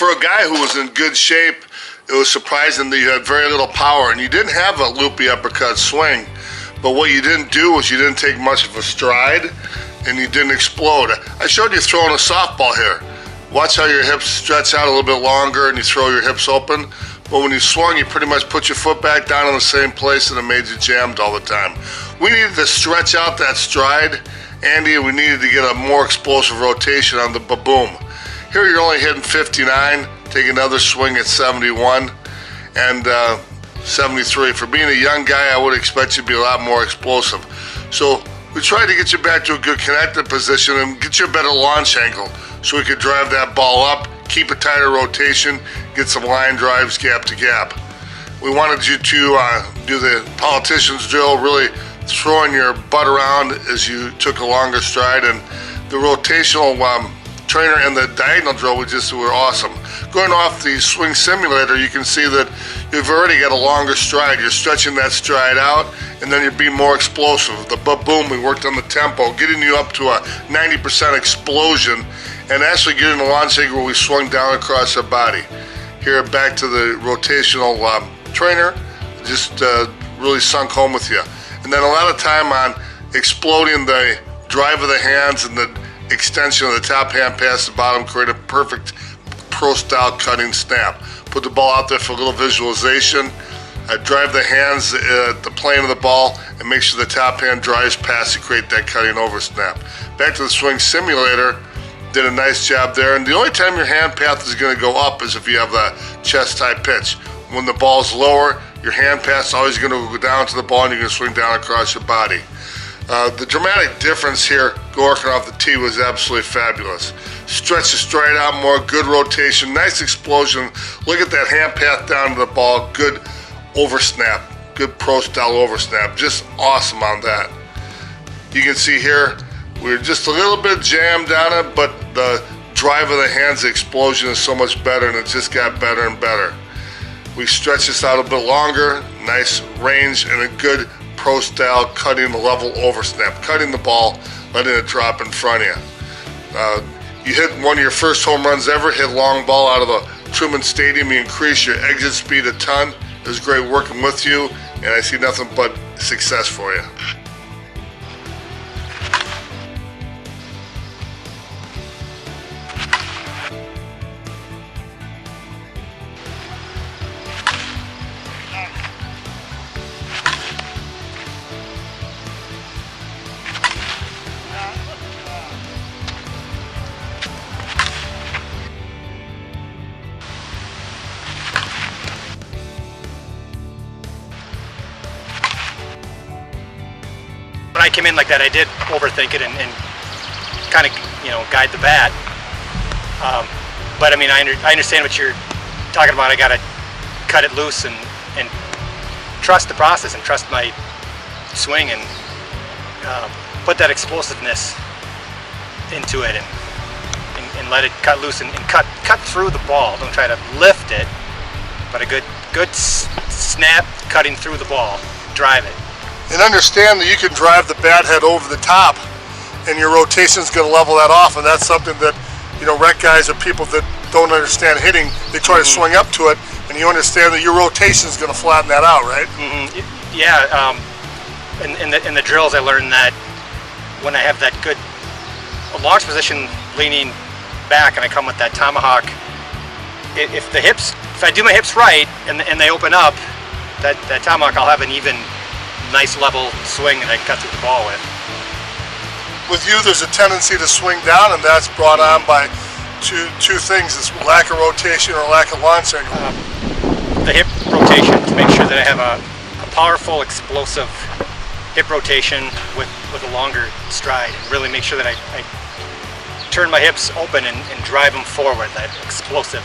for a guy who was in good shape, it was surprising that you had very little power and you didn't have a loopy uppercut swing. But what you didn't do was you didn't take much of a stride and you didn't explode. I showed you throwing a softball here. Watch how your hips stretch out a little bit longer and you throw your hips open. But when you swung, you pretty much put your foot back down in the same place and it made you jammed all the time. We needed to stretch out that stride, Andy, and we needed to get a more explosive rotation on the ba-boom. Here you're only hitting 59, take another swing at 71 and 73. For being a young guy, I would expect you to be a lot more explosive. So we tried to get you back to a good connected position and get you a better launch angle so we could drive that ball up, keep a tighter rotation, get some line drives gap to gap. We wanted you to do the politician's drill, really throwing your butt around as you took a longer stride, and the rotational trainer and the diagonal drill were awesome. Going off the swing simulator, you can see that you've already got a longer stride. You're stretching that stride out, and then you're being more explosive. The boom, we worked on the tempo, getting you up to a 90% explosion, and actually getting the launch angle where we swung down across our body. Here, back to the rotational trainer, just really sunk home with you. And then a lot of time on exploding the drive of the hands and the extension of the top hand past the bottom, create a perfect pro-style cutting snap. Put the ball out there for a little visualization. Drive the hands at the plane of the ball and make sure the top hand drives past to create that cutting over snap. Back to the swing simulator, did a nice job there. And the only time your hand path is going to go up is if you have the chest high pitch. When the ball's lower, your hand path is always going to go down to the ball and you're going to swing down across your body. The dramatic difference here, working off the tee, was absolutely fabulous. Stretch the stride out more, good rotation, nice explosion. Look at that hand path down to the ball, good over snap, good pro style over snap, just awesome on that. You can see here, we're just a little bit jammed on it, but the drive of the hands, the explosion is so much better, and it just got better and better. We stretched this out a bit longer, nice range, and a good pro style cutting the level over snap, cutting the ball, letting it drop in front of you. You hit one of your first home runs ever, hit long ball out of the Truman Stadium. You increased your exit speed a ton. It was great working with you, and I see nothing but success for you. When I came in like that, I did overthink it and kind of, guide the bat. But I mean, I understand what you're talking about. I got to cut it loose and trust the process and trust my swing and put that explosiveness into it and let it cut loose and cut through the ball. Don't try to lift it, but a good snap cutting through the ball. Drive it. And understand that you can drive the bat head over the top and your rotation's going to level that off, and that's something that, rec guys or people that don't understand hitting, they try to swing up to it, and you understand that your rotation's going to flatten that out, right? Yeah, in the drills I learned that when I have that good launch position leaning back and I come with that tomahawk, if I do my hips right and they open up, that tomahawk, I'll have an even nice level swing that I cut through the ball with. With you, there's a tendency to swing down, and that's brought on by two things: it's lack of rotation or lack of launch angle. The hip rotation, to make sure that I have a powerful, explosive hip rotation with a longer stride, and really make sure that I turn my hips open and drive them forward, that explosive